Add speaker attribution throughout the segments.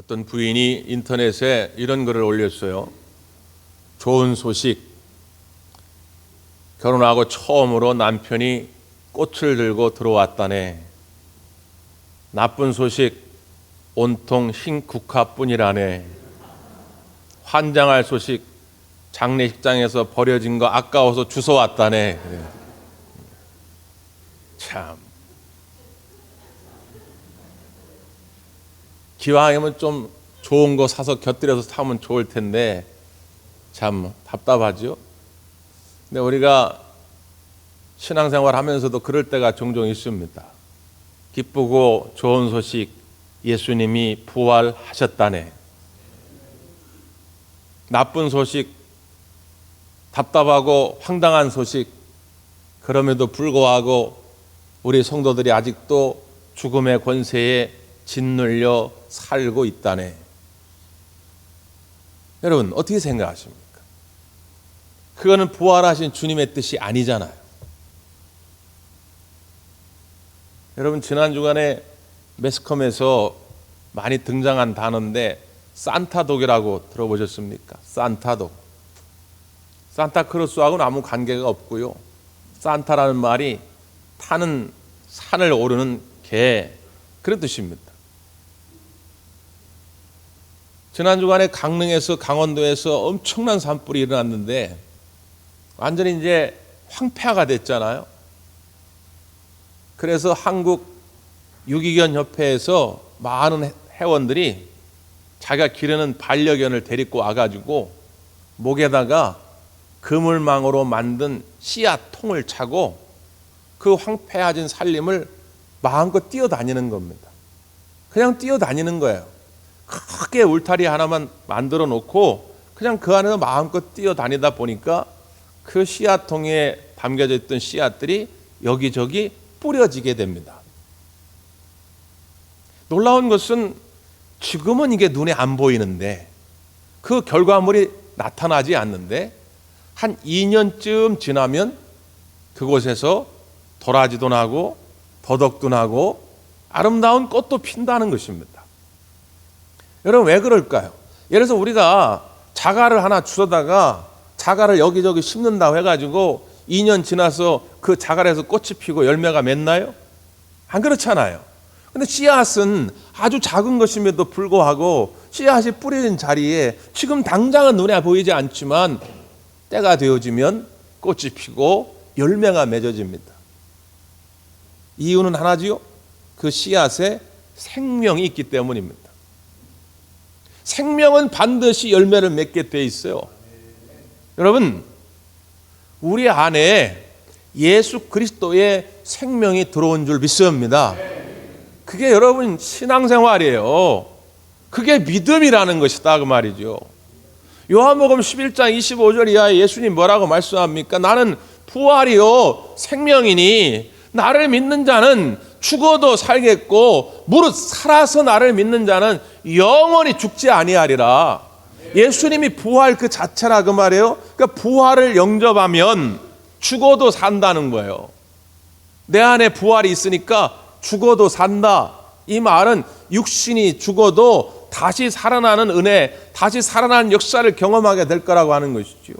Speaker 1: 어떤 부인이 인터넷에 이런 글을 올렸어요. 좋은 소식. 결혼하고 처음으로 남편이 꽃을 들고 들어왔다네. 나쁜 소식. 온통 흰 국화뿐이라네. 환장할 소식. 장례식장에서 버려진 거 아까워서 주워왔다네. 참. 기왕이면 좀 좋은 거 사서 곁들여서 타면 좋을 텐데 참 답답하죠. 근데 우리가 신앙생활 하면서도 그럴 때가 종종 있습니다. 기쁘고 좋은 소식, 예수님이 부활하셨다네. 나쁜 소식, 답답하고 황당한 소식, 그럼에도 불구하고 우리 성도들이 아직도 죽음의 권세에 짓눌려 살고 있다네. 여러분 어떻게 생각하십니까? 그거는 부활하신 주님의 뜻이 아니잖아요. 여러분 지난 주간에 매스컴에서 많이 등장한 단어인데 산타독이라고 들어보셨습니까? 산타독. 산타크로스하고는 아무 관계가 없고요. 산타라는 말이 타는 산을 오르는 개, 그런 뜻입니다. 지난 주간에 강릉에서 강원도에서 엄청난 산불이 일어났는데 완전히 이제 황폐화가 됐잖아요. 그래서 한국 유기견 협회에서 많은 회원들이 자기가 기르는 반려견을 데리고 와가지고 목에다가 그물망으로 만든 씨앗통을 차고 그 황폐해진 산림을 마음껏 뛰어다니는 겁니다. 그냥 뛰어다니는 거예요. 크게 울타리 하나만 만들어 놓고 그냥 그 안에서 마음껏 뛰어다니다 보니까 그 씨앗통에 담겨져 있던 씨앗들이 여기저기 뿌려지게 됩니다. 놀라운 것은 지금은 이게 눈에 안 보이는데 그 결과물이 나타나지 않는데 한 2년쯤 지나면 그곳에서 도라지도 나고 더덕도 나고 아름다운 꽃도 핀다는 것입니다. 여러분 왜 그럴까요? 예를 들어서 우리가 자갈을 하나 주워다가 자갈을 여기저기 심는다고 해가지고 2년 지나서 그 자갈에서 꽃이 피고 열매가 맺나요? 안 그렇잖아요. 근데 씨앗은 아주 작은 것임에도 불구하고 씨앗이 뿌려진 자리에 지금 당장은 눈에 보이지 않지만 때가 되어지면 꽃이 피고 열매가 맺어집니다. 이유는 하나지요. 그 씨앗에 생명이 있기 때문입니다. 생명은 반드시 열매를 맺게 돼 있어요. 여러분, 우리 안에 예수 그리스도의 생명이 들어온 줄 믿습니다. 그게 여러분 신앙생활이에요. 그게 믿음이라는 것이다 그 말이죠. 요한복음 11장 25절 이하에 예수님 뭐라고 말씀합니까? 나는 부활이요 생명이니 나를 믿는 자는 죽어도 살겠고 무릇 살아서 나를 믿는 자는 영원히 죽지 아니하리라. 예수님이 부활 그 자체라 그 말이에요. 그러니까 부활을 영접하면 죽어도 산다는 거예요. 내 안에 부활이 있으니까 죽어도 산다. 이 말은 육신이 죽어도 다시 살아나는 은혜, 다시 살아나는 역사를 경험하게 될 거라고 하는 것이죠.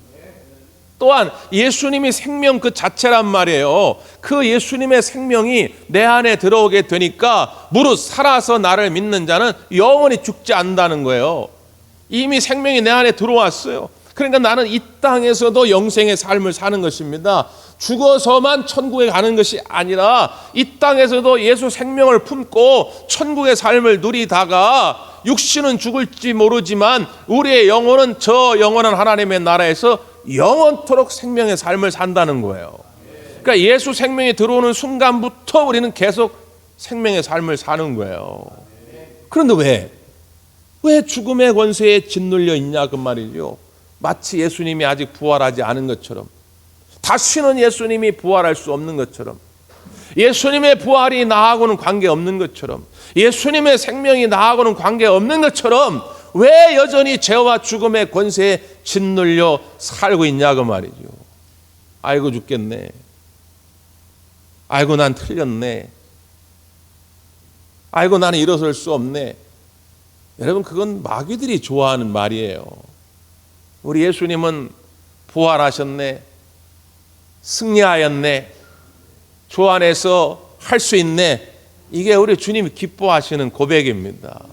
Speaker 1: 또한 예수님이 생명 그 자체란 말이에요. 그 예수님의 생명이 내 안에 들어오게 되니까 무릇 살아서 나를 믿는 자는 영원히 죽지 않는다는 거예요. 이미 생명이 내 안에 들어왔어요. 그러니까 나는 이 땅에서도 영생의 삶을 사는 것입니다. 죽어서만 천국에 가는 것이 아니라 이 땅에서도 예수 생명을 품고 천국의 삶을 누리다가 육신은 죽을지 모르지만 우리의 영혼은 저 영원한 하나님의 나라에서 영원토록 생명의 삶을 산다는 거예요. 그러니까 예수 생명이 들어오는 순간부터 우리는 계속 생명의 삶을 사는 거예요. 그런데 왜 죽음의 권세에 짓눌려 있냐 그 말이죠. 마치 예수님이 아직 부활하지 않은 것처럼, 다시는 예수님이 부활할 수 없는 것처럼, 예수님의 부활이 나하고는 관계없는 것처럼, 예수님의 생명이 나하고는 관계없는 것처럼 왜 여전히 죄와 죽음의 권세에 짓눌려 살고 있냐 그 말이죠. 아이고 죽겠네. 아이고 난 틀렸네. 아이고 나는 일어설 수 없네. 여러분, 그건 마귀들이 좋아하는 말이에요. 우리 예수님은 부활하셨네, 승리하였네, 주 안에서 할 수 있네. 이게 우리 주님이 기뻐하시는 고백입니다.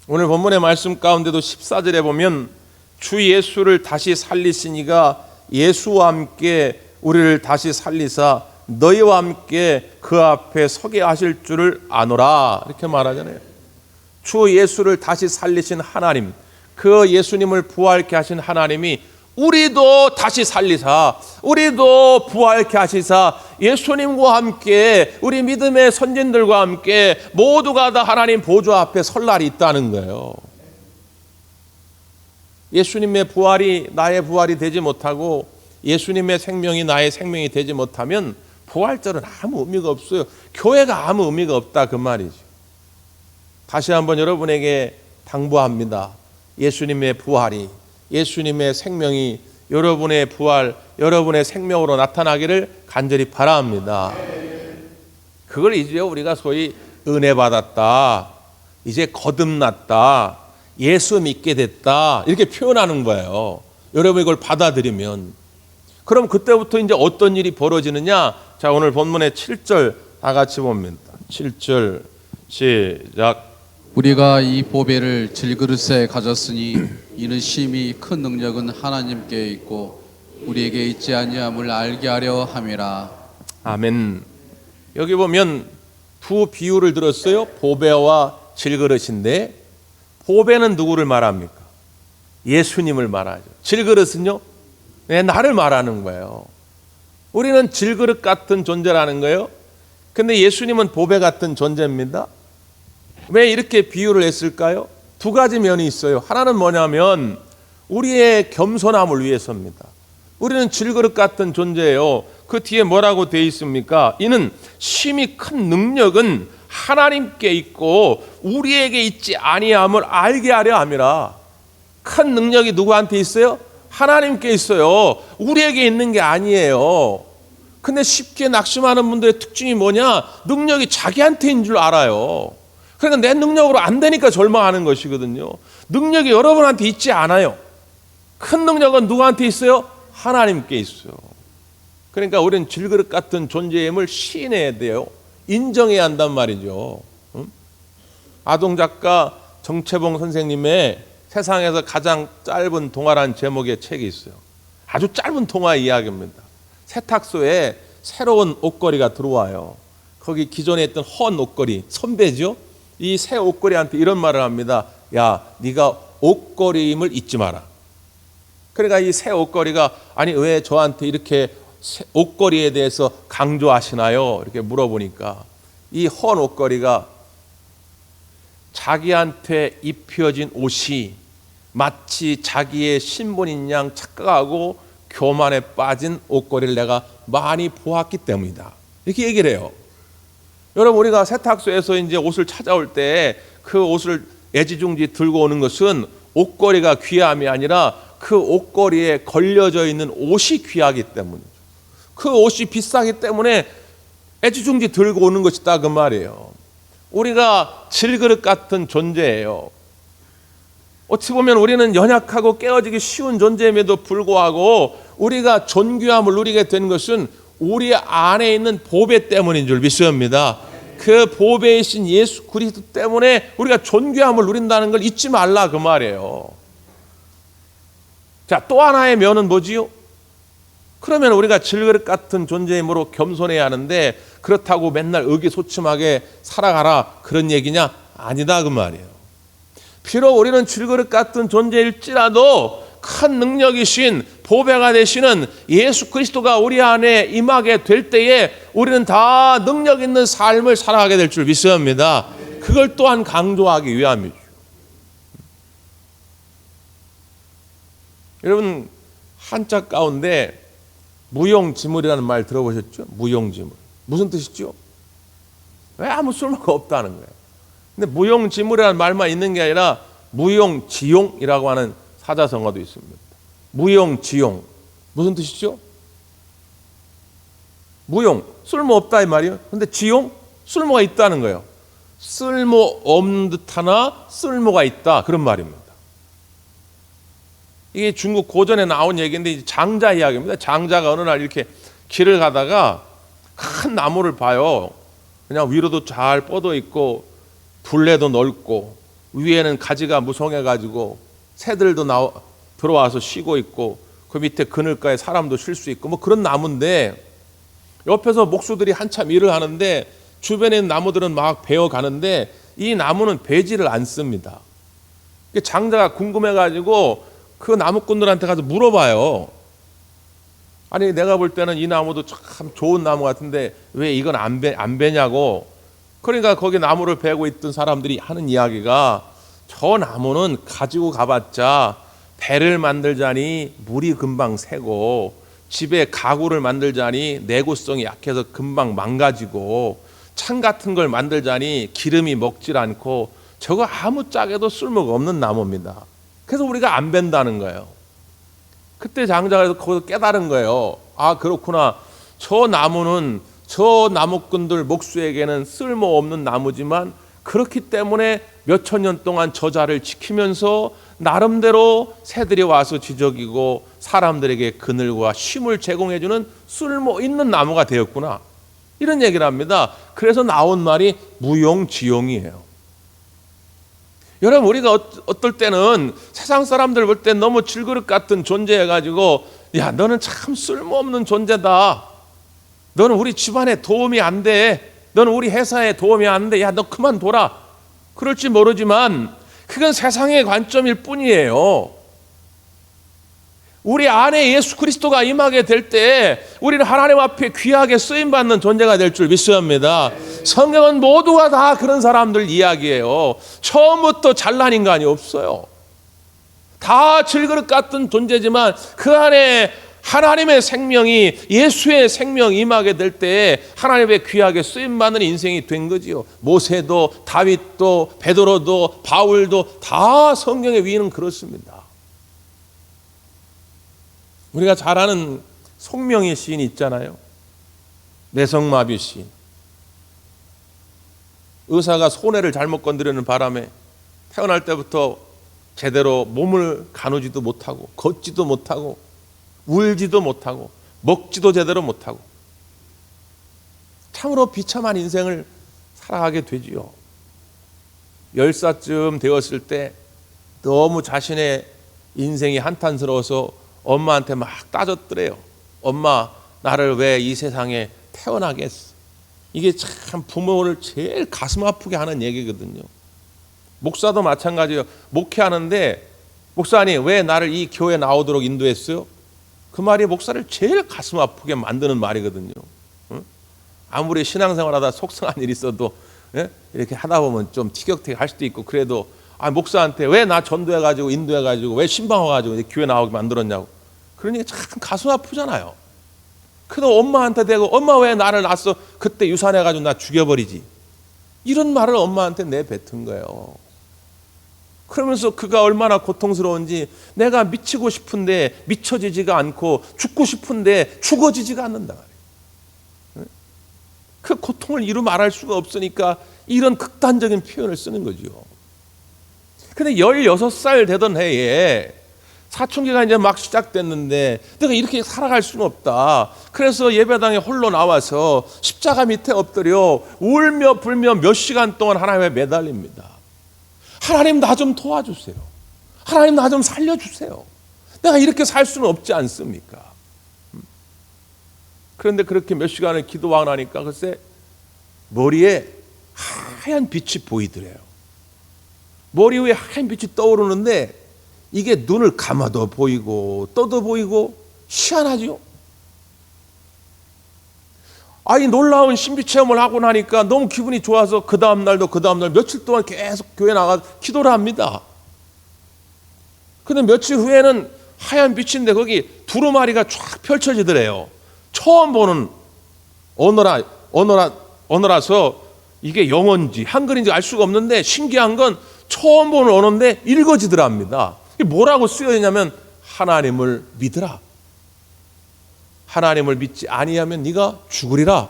Speaker 1: 오늘 본문의 말씀 가운데도 14절에 보면 주 예수를 다시 살리시니가 예수와 함께 우리를 다시 살리사 너희와 함께 그 앞에 서게 하실 줄을 아노라, 이렇게 말하잖아요. 주 예수를 다시 살리신 하나님, 그 예수님을 부활케 하신 하나님이 우리도 다시 살리사, 우리도 부활케 하시사 예수님과 함께 우리 믿음의 선진들과 함께 모두가 다 하나님 보좌 앞에 설 날이 있다는 거예요. 예수님의 부활이 나의 부활이 되지 못하고 예수님의 생명이 나의 생명이 되지 못하면 부활절은 아무 의미가 없어요. 교회가 아무 의미가 없다, 그 말이죠. 다시 한번 여러분에게 당부합니다. 예수님의 부활이, 예수님의 생명이 여러분의 부활, 여러분의 생명으로 나타나기를 간절히 바랍니다. 그걸 이제 우리가 소위 은혜 받았다, 이제 거듭났다, 예수 믿게 됐다, 이렇게 표현하는 거예요. 여러분 이걸 받아들이면. 그럼 그때부터 이제 어떤 일이 벌어지느냐? 자, 오늘 본문의 7절 다 같이 봅니다. 7절 시작.
Speaker 2: 우리가 이 보배를 질그릇에 가졌으니 이는 심히 큰 능력은 하나님께 있고 우리에게 있지 아니함을 알게 하려 함이라.
Speaker 1: 아멘. 여기 보면 두 비유를 들었어요. 보배와 질그릇인데, 보배는 누구를 말합니까? 예수님을 말하죠. 질그릇은요? 네, 나를 말하는 거예요. 우리는 질그릇 같은 존재라는 거예요. 근데 예수님은 보배 같은 존재입니다. 왜 이렇게 비유를 했을까요? 두 가지 면이 있어요. 하나는 뭐냐면 우리의 겸손함을 위해서입니다. 우리는 질그릇 같은 존재예요. 그 뒤에 뭐라고 되어 있습니까? 이는 심히 큰 능력은 하나님께 있고 우리에게 있지 아니함을 알게 하려 함이라. 큰 능력이 누구한테 있어요? 하나님께 있어요. 우리에게 있는 게 아니에요. 근데 쉽게 낙심하는 분들의 특징이 뭐냐? 능력이 자기한테인 줄 알아요. 그러니까 내 능력으로 안 되니까 절망하는 것이거든요. 능력이 여러분한테 있지 않아요. 큰 능력은 누구한테 있어요? 하나님께 있어요. 그러니까 우리는 질그릇 같은 존재임을 시인해야 돼요. 인정해야 한단 말이죠. 아동작가 정채봉 선생님의 세상에서 가장 짧은 동화라는 제목의 책이 있어요. 아주 짧은 동화 이야기입니다. 세탁소에 새로운 옷걸이가 들어와요. 거기 기존에 있던 헌 옷걸이, 선배죠. 이 새 옷걸이한테 이런 말을 합니다. 야, 네가 옷걸이임을 잊지 마라. 그러니까 이 새 옷걸이가 아니 왜 저한테 이렇게 옷걸이에 대해서 강조하시나요? 이렇게 물어보니까 이 헌 옷걸이가 자기한테 입혀진 옷이 마치 자기의 신분인 양 착각하고 교만에 빠진 옷걸이를 내가 많이 보았기 때문이다. 이렇게 얘기를 해요. 여러분, 우리가 세탁소에서 이제 옷을 찾아올 때 그 옷을 애지중지 들고 오는 것은 옷걸이가 귀함이 아니라 그 옷걸이에 걸려져 있는 옷이 귀하기 때문이죠. 그 옷이 비싸기 때문에 애지중지 들고 오는 것이다, 그 말이에요. 우리가 질그릇 같은 존재예요. 어찌 보면 우리는 연약하고 깨어지기 쉬운 존재임에도 불구하고 우리가 존귀함을 누리게 된 것은 우리 안에 있는 보배 때문인 줄 믿습니다. 그 보배이신 예수 그리스도 때문에 우리가 존귀함을 누린다는 걸 잊지 말라, 그 말이에요. 자, 또 하나의 면은 뭐지요? 그러면 우리가 질그릇 같은 존재이므로 겸손해야 하는데 그렇다고 맨날 의기소침하게 살아가라, 그런 얘기냐? 아니다, 그 말이에요. 비록 우리는 질그릇 같은 존재일지라도 큰 능력이신 보배가 되시는 예수 그리스도가 우리 안에 임하게 될 때에 우리는 다 능력 있는 삶을 살아가게 될 줄 믿습니다. 그걸 또한 강조하기 위함이죠. 여러분, 한자 가운데 무용지물이라는 말 들어보셨죠? 무용지물. 무슨 뜻이죠? 왜 아무 쓸모가 없다는 거예요. 근데 무용지물이라는 말만 있는 게 아니라 무용지용이라고 하는 사자성어도 있습니다. 무용지용. 무슨 뜻이죠? 무용, 쓸모없다 이 말이에요. 근데 지용, 쓸모가 있다는 거예요. 쓸모 없는 듯하나 쓸모가 있다, 그런 말입니다. 이게 중국 고전에 나온 얘기인데 장자 이야기입니다. 장자가 어느 날 이렇게 길을 가다가 큰 나무를 봐요. 그냥 위로도 잘 뻗어 있고 둘레도 넓고 위에는 가지가 무성해가지고 새들도 들어와서 쉬고 있고 그 밑에 그늘가에 사람도 쉴 수 있고 뭐 그런 나무인데, 옆에서 목수들이 한참 일을 하는데 주변에 있는 나무들은 막 베어 가는데 이 나무는 베지를 않습니다. 장자가 궁금해가지고 그 나무꾼들한테 가서 물어봐요. 아니, 내가 볼 때는 이 나무도 참 좋은 나무 같은데 왜 이건 안 베냐고. 그러니까 거기 나무를 베고 있던 사람들이 하는 이야기가, 저 나무는 가지고 가봤자 배를 만들자니 물이 금방 새고 집에 가구를 만들자니 내구성이 약해서 금방 망가지고 창 같은 걸 만들자니 기름이 먹질 않고 저거 아무짝에도 쓸모가 없는 나무입니다. 그래서 우리가 안 벤다는 거예요. 그때 장자가 거기서 깨달은 거예요. 아, 그렇구나. 저 나무는 저 나무꾼들 목수에게는 쓸모없는 나무지만 그렇기 때문에 몇천 년 동안 저 자를 지키면서 나름대로 새들이 와서 지저귀고 사람들에게 그늘과 쉼을 제공해주는 쓸모 있는 나무가 되었구나, 이런 얘기를 합니다. 그래서 나온 말이 무용지용이에요. 여러분, 우리가 어떨 때는 세상 사람들 볼 때 너무 질그릇 같은 존재해가지고, 야, 너는 참 쓸모없는 존재다, 너는 우리 집안에 도움이 안 돼, 너는 우리 회사에 도움이 안 돼, 야, 너 그만둬라, 그럴지 모르지만 그건 세상의 관점일 뿐이에요. 우리 안에 예수 그리스도가 임하게 될 때 우리는 하나님 앞에 귀하게 쓰임받는 존재가 될 줄 믿습니다. 성경은 모두가 다 그런 사람들 이야기예요. 처음부터 잘난 인간이 없어요. 다 질그릇 같은 존재지만 그 안에 하나님의 생명이, 예수의 생명이 임하게 될 때 하나님의 귀하게 쓰임받는 인생이 된 거지요. 모세도 다윗도 베드로도 바울도 다 성경의 위는 그렇습니다. 우리가 잘 아는 송명희 시인이 있잖아요. 뇌성마비 시인. 의사가 손해를 잘못 건드리는 바람에 태어날 때부터 제대로 몸을 가누지도 못하고 걷지도 못하고 울지도 못하고 먹지도 제대로 못하고 참으로 비참한 인생을 살아가게 되지요. 10살쯤 되었을 때 너무 자신의 인생이 한탄스러워서 엄마한테 막 따졌더래요. 엄마, 나를 왜 이 세상에 태어나게 했어? 이게 참 부모를 제일 가슴 아프게 하는 얘기거든요. 목사도 마찬가지예요. 목회하는데 목사님, 왜 나를 이 교회에 나오도록 인도했어요? 그 말이 목사를 제일 가슴 아프게 만드는 말이거든요. 아무리 신앙생활하다 속상한 일이 있어도 이렇게 하다 보면 좀 티격태격 할 수도 있고, 그래도 목사한테 왜 나 전도해가지고 인도해가지고 왜 신방 와가지고 교회 나오게 만들었냐고, 그러니까 참 가슴 아프잖아요. 그래도 엄마한테 대고, 엄마 왜 나를 낳았어? 그때 유산해가지고 나 죽여버리지, 이런 말을 엄마한테 내뱉은 거예요. 그러면서 그가 얼마나 고통스러운지, 내가 미치고 싶은데 미쳐지지가 않고 죽고 싶은데 죽어지지가 않는다 말이에요. 그 고통을 이루 말할 수가 없으니까 이런 극단적인 표현을 쓰는 거죠. 근데 16살 되던 해에 사춘기가 이제 막 시작됐는데 내가 이렇게 살아갈 수는 없다. 그래서 예배당에 홀로 나와서 십자가 밑에 엎드려 울며 불며 몇 시간 동안 하나님에 매달립니다. 하나님, 나 좀 도와주세요. 하나님, 나 좀 살려주세요. 내가 이렇게 살 수는 없지 않습니까? 그런데 그렇게 몇 시간을 기도하고 나니까 글쎄 머리에 하얀 빛이 보이더래요. 머리 위에 하얀 빛이 떠오르는데 이게 눈을 감아도 보이고 떠도 보이고 희한하죠. 이 놀라운 신비 체험을 하고 나니까 너무 기분이 좋아서 그 다음 날도 며칠 동안 계속 교회 나가 기도를 합니다. 근데 며칠 후에는 하얀 빛인데 거기 두루마리가 쫙 펼쳐지더래요. 처음 보는 언어라서 이게 영어인지 한글인지 알 수가 없는데, 신기한 건 처음 보는 언어인데 읽어지더랍니다. 이게 뭐라고 쓰여 있냐면 하나님을 믿으라, 하나님을 믿지 아니하면 네가 죽으리라,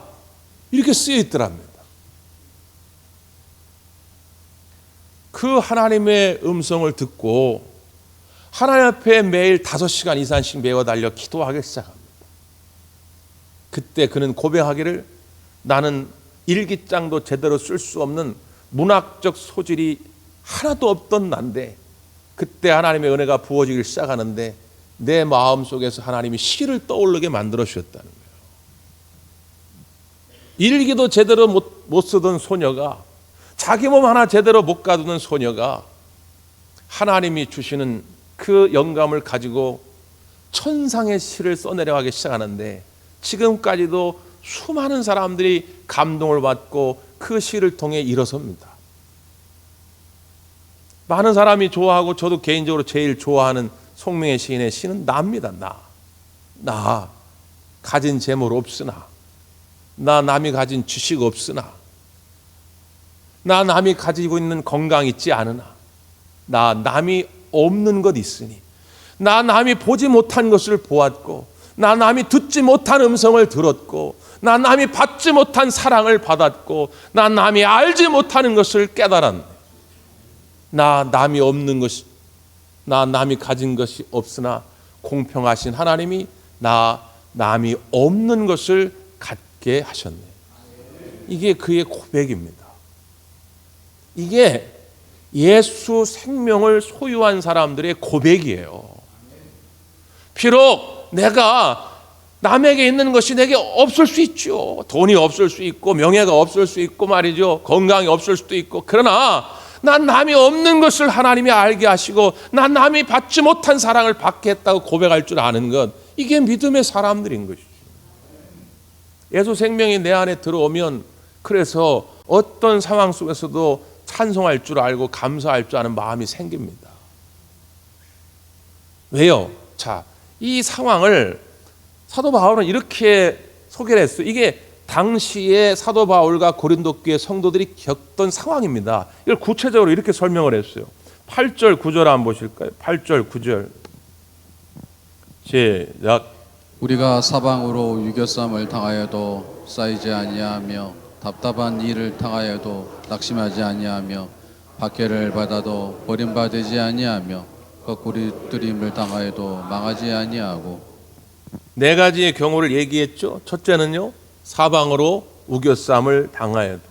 Speaker 1: 이렇게 쓰여 있더랍니다. 그 하나님의 음성을 듣고 하나님 앞에 매일 5시간 이상씩 매어 달려 기도하기 시작합니다. 그때 그는 고백하기를 나는 일기장도 제대로 쓸 수 없는 문학적 소질이 하나도 없던 난데 그때 하나님의 은혜가 부어지기 시작하는데 내 마음속에서 하나님이 시를 떠오르게 만들어 주셨다는 거예요. 일기도 제대로 못 쓰던 소녀가, 자기 몸 하나 제대로 못 가두는 소녀가 하나님이 주시는 그 영감을 가지고 천상의 시를 써내려가기 시작하는데 지금까지도 수많은 사람들이 감동을 받고 그 시를 통해 일어섭니다. 많은 사람이 좋아하고 저도 개인적으로 제일 좋아하는 송명의 시인의 시는 나입니다. 나 가진 재물 없으나, 나 남이 가진 지식 없으나, 나 남이 가지고 있는 건강 있지 않으나, 나 남이 없는 것 있으니, 나 남이 보지 못한 것을 보았고, 나 남이 듣지 못한 음성을 들었고, 나 남이 받지 못한 사랑을 받았고, 나 남이 알지 못하는 것을 깨달았네. 나 남이 없는 것이, 나 남이 가진 것이 없으나 공평하신 하나님이 나 남이 없는 것을 갖게 하셨네. 이게 그의 고백입니다. 이게 예수 생명을 소유한 사람들의 고백이에요. 비록 내가 남에게 있는 것이 내게 없을 수 있죠. 돈이 없을 수 있고 명예가 없을 수 있고 말이죠. 건강이 없을 수도 있고. 그러나 난 남이 없는 것을 하나님이 알게 하시고 난 남이 받지 못한 사랑을 받게 했다고 고백할 줄 아는 것, 이게 믿음의 사람들인 것이죠. 예수 생명이 내 안에 들어오면 그래서 어떤 상황 속에서도 찬송할 줄 알고 감사할 줄 아는 마음이 생깁니다. 왜요? 자, 이 상황을 사도 바울은 이렇게 소개를 했어요. 이게 당시에 사도 바울과 고린도 교회 성도들이 겪던 상황입니다. 이걸 구체적으로 이렇게 설명을 했어요. 8절 9절 한번 보실까요? 8절 9절 시작.
Speaker 2: 우리가 사방으로 유교쌈을 당하여도 쌓이지 아니하며 답답한 일을 당하여도 낙심하지 아니하며 박해를 받아도 버림받지 아니하며 거꾸리 뜨림을 당하여도 망하지 아니하고.
Speaker 1: 네 가지의 경우를 얘기했죠. 첫째는요, 사방으로 우겨쌈을 당하여도,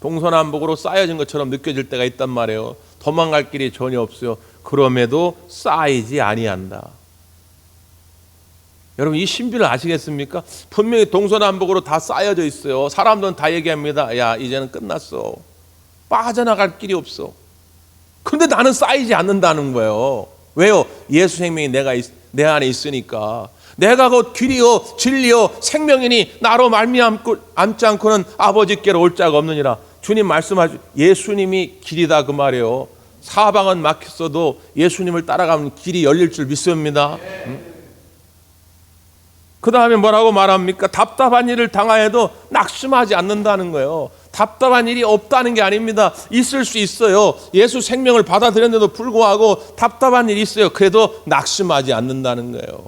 Speaker 1: 동서남북으로 쌓여진 것처럼 느껴질 때가 있단 말이에요. 도망갈 길이 전혀 없어요. 그럼에도 쌓이지 아니한다. 여러분, 이 신비를 아시겠습니까? 분명히 동서남북으로 다 쌓여져 있어요. 사람들은 다 얘기합니다. 야, 이제는 끝났어. 빠져나갈 길이 없어. 근데 나는 쌓이지 않는다는 거예요. 왜요? 예수 생명이 내 안에 있으니까. 내가 곧 길이요 진리요 생명이니 나로 말미암지 않고는 아버지께로 올 자가 없느니라. 주님 말씀하시죠. 예수님이 길이다 그 말이에요. 사방은 막혔어도 예수님을 따라가면 길이 열릴 줄 믿습니다. 그 다음에 뭐라고 말합니까? 답답한 일을 당하여도 낙심하지 않는다는 거예요. 답답한 일이 없다는 게 아닙니다. 있을 수 있어요. 예수 생명을 받아들였는데도 불구하고 답답한 일이 있어요. 그래도 낙심하지 않는다는 거예요.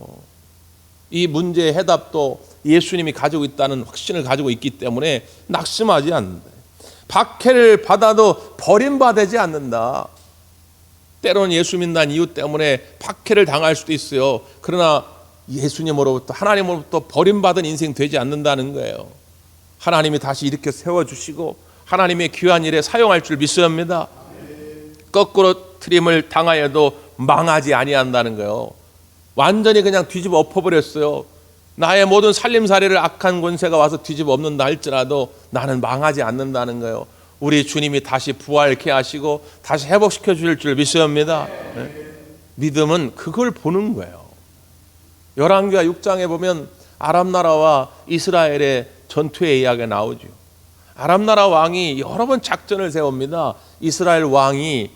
Speaker 1: 이 문제의 해답도 예수님이 가지고 있다는 확신을 가지고 있기 때문에 낙심하지 않는다. 박해를 받아도 버림받지 않는다. 때로는 예수 믿는 이유 때문에 박해를 당할 수도 있어요. 그러나 예수님으로부터, 하나님으로부터 버림받은 인생 되지 않는다는 거예요. 하나님이 다시 이렇게 세워주시고 하나님의 귀한 일에 사용할 줄 믿습니다. 거꾸로 트림을 당하여도 망하지 아니한다는 거예요. 완전히 그냥 뒤집어 엎어버렸어요. 나의 모든 살림살이를 악한 권세가 와서 뒤집어 엎는다 할지라도 나는 망하지 않는다는 거예요. 우리 주님이 다시 부활케 하시고 다시 회복시켜 주실 줄 믿습니다. 네? 믿음은 그걸 보는 거예요. 열왕기하 6장에 보면 아람 나라와 이스라엘의 전투의 이야기가 나오죠. 아람 나라 왕이 여러 번 작전을 세웁니다. 이스라엘 왕이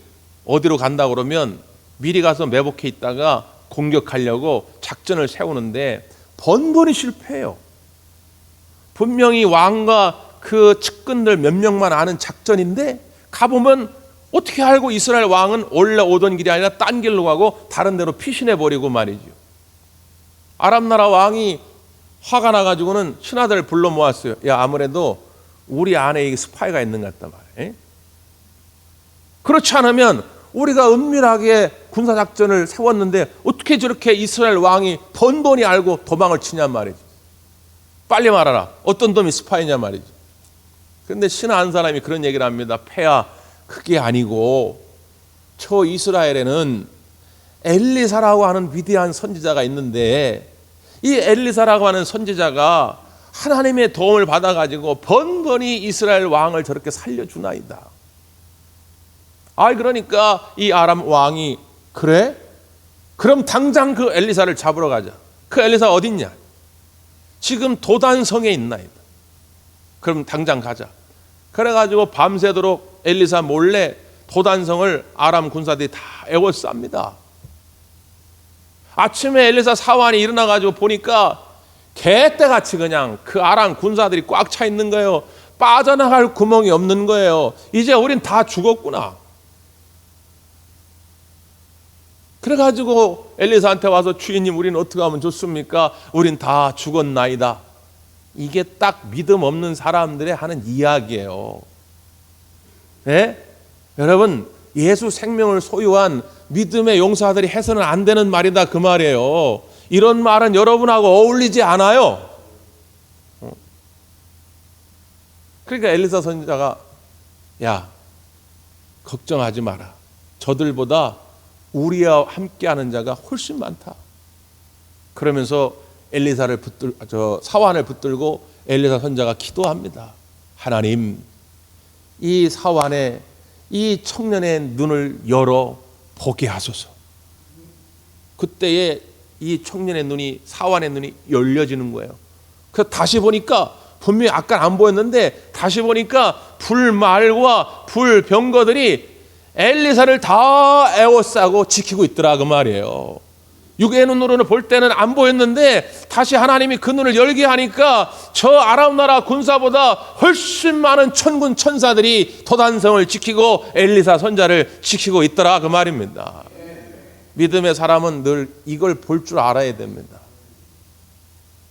Speaker 1: 어디로 간다 그러면 미리 가서 매복해 있다가 공격하려고 작전을 세우는데 번번이 실패해요. 분명히 왕과 그 측근들 몇 명만 아는 작전인데 가보면 어떻게 알고 이스라엘 왕은 원래 오던 길이 아니라 딴 길로 가고 다른 데로 피신해버리고 말이죠. 아람 나라 왕이 화가 나가지고는 신하들을 불러 모았어요. 야, 아무래도 우리 안에 스파이가 있는 것 같단 말이에요. 그렇지 않으면 우리가 은밀하게 군사작전을 세웠는데 어떻게 저렇게 이스라엘 왕이 번번이 알고 도망을 치냔 말이지. 빨리 말하라. 어떤 놈이 스파이냐 말이지. 그런데 신하 한 사람이 그런 얘기를 합니다. 폐하, 그게 아니고 저 이스라엘에는 엘리사라고 하는 위대한 선지자가 있는데 이 엘리사라고 하는 선지자가 하나님의 도움을 받아가지고 번번이 이스라엘 왕을 저렇게 살려주나이다. 그러니까 이 아람 왕이 그래? 그럼 당장 그 엘리사를 잡으러 가자. 그 엘리사 어딨냐? 지금 도단성에 있나이다. 그럼 당장 가자. 그래가지고 밤새도록 엘리사 몰래 도단성을 아람 군사들이 다 에워쌉니다. 아침에 엘리사 사환이 일어나가지고 보니까 개떼같이 그냥 그 아람 군사들이 꽉 차 있는 거예요. 빠져나갈 구멍이 없는 거예요. 이제 우린 다 죽었구나. 그래가지고 엘리사한테 와서 주인님, 우린 어떻게 하면 좋습니까? 우린 다 죽었나이다. 이게 딱 믿음 없는 사람들의 하는 이야기예요. 네? 여러분, 예수 생명을 소유한 믿음의 용사들이 해서는 안 되는 말이다, 그 말이에요. 이런 말은 여러분하고 어울리지 않아요. 그러니까 엘리사 선지자가 야, 걱정하지 마라. 저들보다 우리와 함께하는 자가 훨씬 많다. 그러면서 사환을 붙들고 엘리사 선지자가 기도합니다. 하나님, 이 사환의 이 청년의 눈을 열어 보게 하소서. 그때에 이 청년의 눈이, 사환의 눈이 열려지는 거예요. 그래서 다시 보니까 분명히 아까 안 보였는데 다시 보니까 불말과 불병거들이 엘리사를 다 에워싸고 지키고 있더라, 그 말이에요. 육의 눈으로는 볼 때는 안 보였는데 다시 하나님이 그 눈을 열게 하니까 저 아람 나라 군사보다 훨씬 많은 천군 천사들이 도단성을 지키고 엘리사 선자를 지키고 있더라, 그 말입니다. 믿음의 사람은 늘 이걸 볼 줄 알아야 됩니다.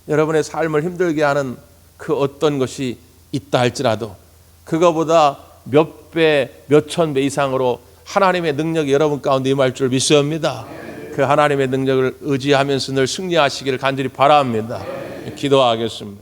Speaker 1: 여러분의 삶을 힘들게 하는 그 어떤 것이 있다 할지라도 그거보다 몇 배, 몇 천 배 이상으로 하나님의 능력이 여러분 가운데 임할 줄 믿습니다. 그 하나님의 능력을 의지하면서 늘 승리하시기를 간절히 바랍니다. 기도하겠습니다.